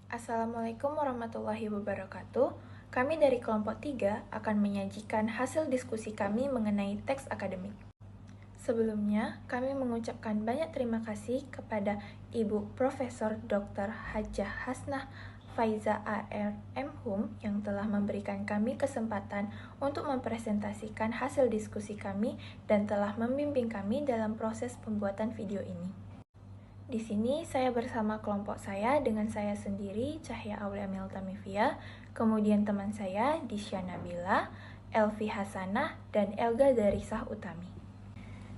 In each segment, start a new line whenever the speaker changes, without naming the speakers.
Assalamualaikum warahmatullahi wabarakatuh. Kami dari kelompok 3 akan menyajikan hasil diskusi kami mengenai teks akademik. Sebelumnya, kami mengucapkan banyak terima kasih kepada Ibu Profesor Dr. Hajah Hasnah Faiza AR M.Hum yang telah memberikan kami kesempatan untuk mempresentasikan hasil diskusi kami dan telah membimbing kami dalam proses pembuatan video ini. Di sini saya bersama kelompok saya dengan saya sendiri, Cahya Aulia Miltamivia, kemudian teman saya, Disya Nabila, Elvi Hasanah, dan Elga Darisah Utami.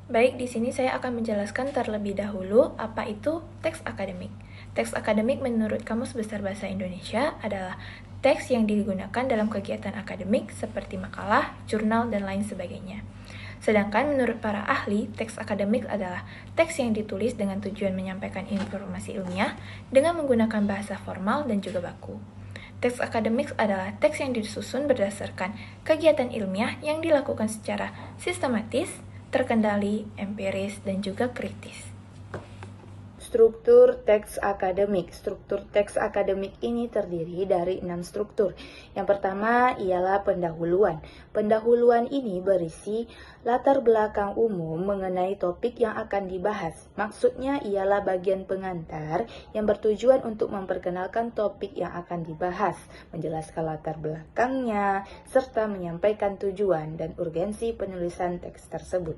Baik, di sini saya akan menjelaskan terlebih dahulu apa itu teks akademik. Teks akademik menurut Kamus Besar Bahasa Indonesia adalah teks yang digunakan dalam kegiatan akademik seperti makalah, jurnal, dan lain sebagainya. Sedangkan menurut para ahli, teks akademik adalah teks yang ditulis dengan tujuan menyampaikan informasi ilmiah dengan menggunakan bahasa formal dan juga baku. Teks akademik adalah teks yang disusun berdasarkan kegiatan ilmiah yang dilakukan secara sistematis, terkendali, empiris, dan juga kritis.
Struktur teks akademik. Struktur teks akademik ini terdiri dari 6 struktur. Yang pertama ialah pendahuluan. Pendahuluan ini berisi latar belakang umum mengenai topik yang akan dibahas. Maksudnya ialah bagian pengantar yang bertujuan untuk memperkenalkan topik yang akan dibahas, menjelaskan latar belakangnya, serta menyampaikan tujuan dan urgensi penulisan teks tersebut.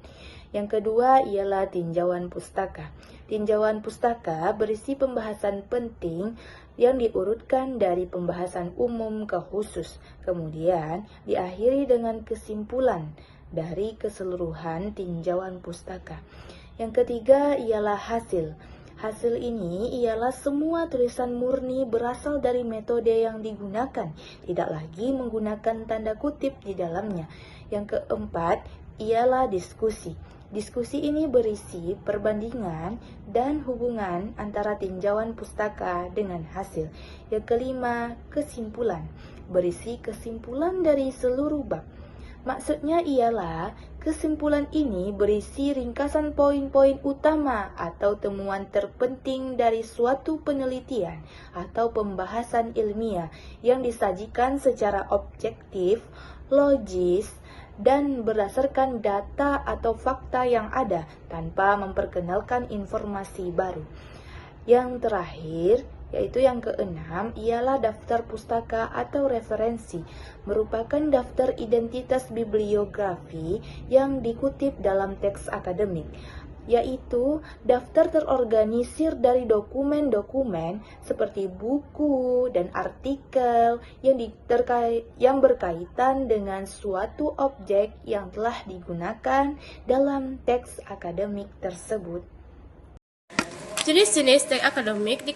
Yang kedua ialah tinjauan pustaka. Tinjauan pustaka berisi pembahasan penting yang diurutkan dari pembahasan umum ke khusus, kemudian diakhiri dengan kesimpulan dari keseluruhan tinjauan pustaka. Yang ketiga ialah hasil. Hasil ini ialah semua tulisan murni berasal dari metode yang digunakan, tidak lagi menggunakan tanda kutip di dalamnya. Yang keempat ialah diskusi. Diskusi ini berisi perbandingan dan hubungan antara tinjauan pustaka dengan hasil. Yang kelima, kesimpulan. Berisi kesimpulan dari seluruh bab. Maksudnya ialah kesimpulan ini berisi ringkasan poin-poin utama atau temuan terpenting dari suatu penelitian atau pembahasan ilmiah yang disajikan secara objektif, logis, dan berdasarkan data atau fakta yang ada tanpa memperkenalkan informasi baru. Yang terakhir, yaitu yang keenam, ialah daftar pustaka atau referensi, merupakan daftar identitas bibliografi yang dikutip dalam teks akademik, yaitu daftar terorganisir dari dokumen-dokumen seperti buku dan artikel yang berkaitan dengan suatu objek yang telah digunakan dalam teks akademik tersebut.
Jenis-jenis teks akademik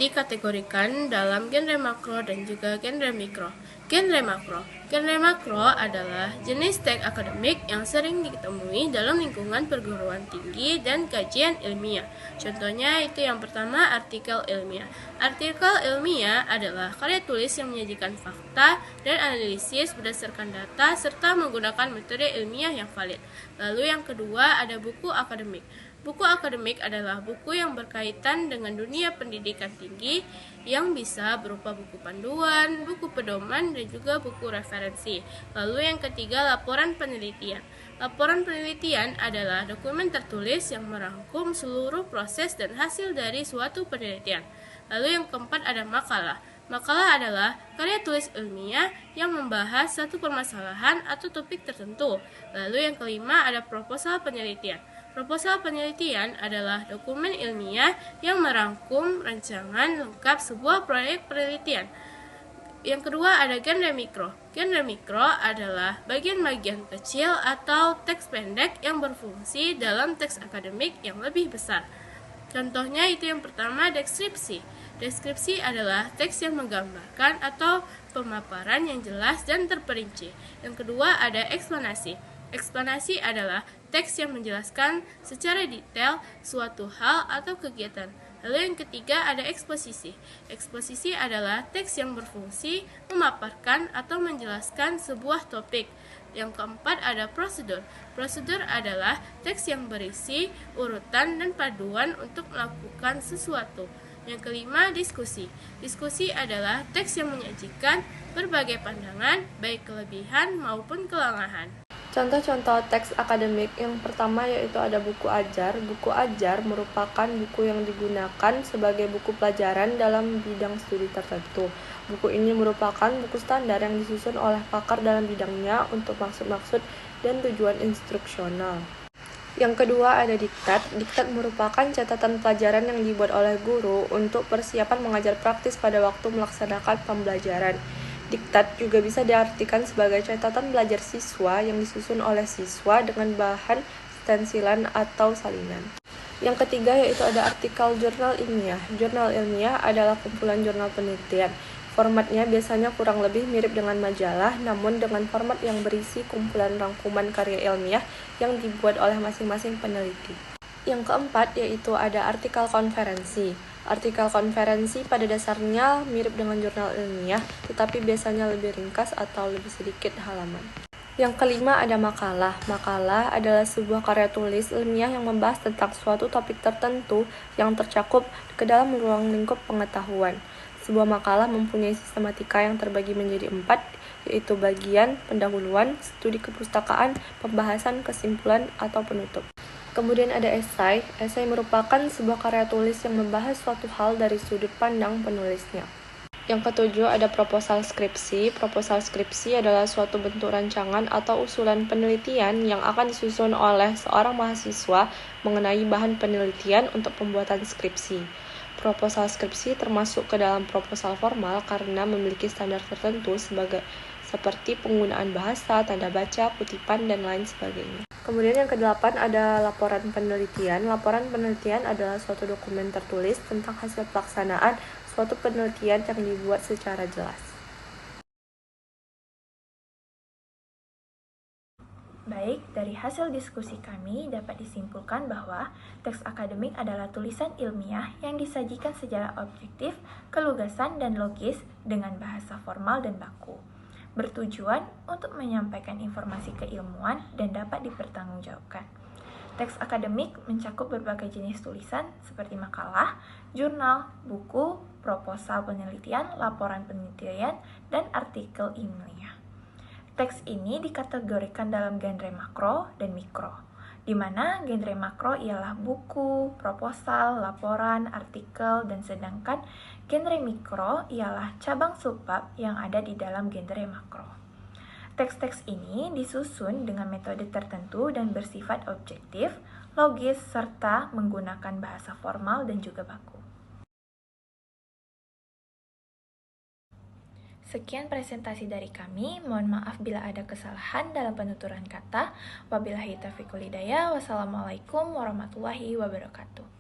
dikategorikan dalam genre makro dan juga genre mikro. Genre makro adalah jenis teks akademik yang sering ditemui dalam lingkungan perguruan tinggi dan kajian ilmiah. Contohnya itu yang pertama, artikel ilmiah. Artikel ilmiah adalah karya tulis yang menyajikan fakta dan analisis berdasarkan data serta menggunakan metode ilmiah yang valid. Lalu yang kedua ada buku akademik. Buku akademik adalah buku yang berkaitan dengan dunia pendidikan tinggi yang bisa berupa buku panduan, buku pedoman, dan juga buku referensi. Lalu yang ketiga, laporan penelitian. Laporan penelitian adalah dokumen tertulis yang merangkum seluruh proses dan hasil dari suatu penelitian. Lalu yang keempat ada makalah. Makalah adalah karya tulis ilmiah yang membahas satu permasalahan atau topik tertentu. Lalu yang kelima ada proposal penelitian. Proposal penelitian adalah dokumen ilmiah yang merangkum rancangan lengkap sebuah proyek penelitian. Yang kedua ada genre mikro. Genre mikro adalah bagian-bagian kecil atau teks pendek yang berfungsi dalam teks akademik yang lebih besar. Contohnya itu yang pertama deskripsi. Deskripsi adalah teks yang menggambarkan atau pemaparan yang jelas dan terperinci. Yang kedua ada eksplanasi. Eksplanasi adalah teks yang menjelaskan secara detail suatu hal atau kegiatan. Lalu yang ketiga ada eksposisi. Eksposisi adalah teks yang berfungsi memaparkan atau menjelaskan sebuah topik. Yang keempat ada prosedur. Prosedur adalah teks yang berisi urutan dan paduan untuk melakukan sesuatu. Yang kelima, diskusi. Diskusi adalah teks yang menyajikan berbagai pandangan, baik kelebihan maupun kelemahan.
Contoh-contoh teks akademik yang pertama yaitu ada buku ajar. Buku ajar merupakan buku yang digunakan sebagai buku pelajaran dalam bidang studi tertentu. Buku ini merupakan buku standar yang disusun oleh pakar dalam bidangnya untuk maksud-maksud dan tujuan instruksional. Yang kedua ada diktat. Diktat merupakan catatan pelajaran yang dibuat oleh guru untuk persiapan mengajar praktis pada waktu melaksanakan pembelajaran. Diktat juga bisa diartikan sebagai catatan belajar siswa yang disusun oleh siswa dengan bahan stensilan atau salinan. Yang ketiga yaitu ada artikel jurnal ilmiah. Jurnal ilmiah adalah kumpulan jurnal penelitian. Formatnya biasanya kurang lebih mirip dengan majalah, namun dengan format yang berisi kumpulan rangkuman karya ilmiah yang dibuat oleh masing-masing peneliti. Yang keempat yaitu ada artikel konferensi. Artikel konferensi pada dasarnya mirip dengan jurnal ilmiah, tetapi biasanya lebih ringkas atau lebih sedikit halaman. Yang kelima ada makalah. Makalah adalah sebuah karya tulis ilmiah yang membahas tentang suatu topik tertentu yang tercakup ke dalam ruang lingkup pengetahuan. Sebuah makalah mempunyai sistematika yang terbagi menjadi 4, yaitu bagian, pendahuluan, studi kepustakaan, pembahasan, kesimpulan, atau penutup. Kemudian ada esai. Esai merupakan sebuah karya tulis yang membahas suatu hal dari sudut pandang penulisnya. Yang ketujuh ada proposal skripsi. Proposal skripsi adalah suatu bentuk rancangan atau usulan penelitian yang akan disusun oleh seorang mahasiswa mengenai bahan penelitian untuk pembuatan skripsi. Proposal skripsi termasuk ke dalam proposal formal karena memiliki standar tertentu seperti penggunaan bahasa, tanda baca, kutipan, dan lain sebagainya. Kemudian yang kedelapan ada laporan penelitian. Laporan penelitian adalah suatu dokumen tertulis tentang hasil pelaksanaan suatu penelitian yang dibuat secara jelas.
Baik, dari hasil diskusi kami dapat disimpulkan bahwa teks akademik adalah tulisan ilmiah yang disajikan secara objektif, kelugasan, dan logis dengan bahasa formal dan baku, bertujuan untuk menyampaikan informasi keilmuan dan dapat dipertanggungjawabkan. Teks akademik mencakup berbagai jenis tulisan seperti makalah, jurnal, buku, proposal penelitian, laporan penelitian, dan artikel ilmiah. Teks ini dikategorikan dalam genre makro dan mikro, di mana genre makro ialah buku, proposal, laporan, artikel, dan sedangkan genre mikro ialah cabang subbab yang ada di dalam genre makro. Teks-teks ini disusun dengan metode tertentu dan bersifat objektif, logis, serta menggunakan bahasa formal dan juga baku. Sekian presentasi dari kami, mohon maaf bila ada kesalahan dalam penuturan kata. Wabillahi taufiq wal hidayah. Wassalamualaikum warahmatullahi wabarakatuh.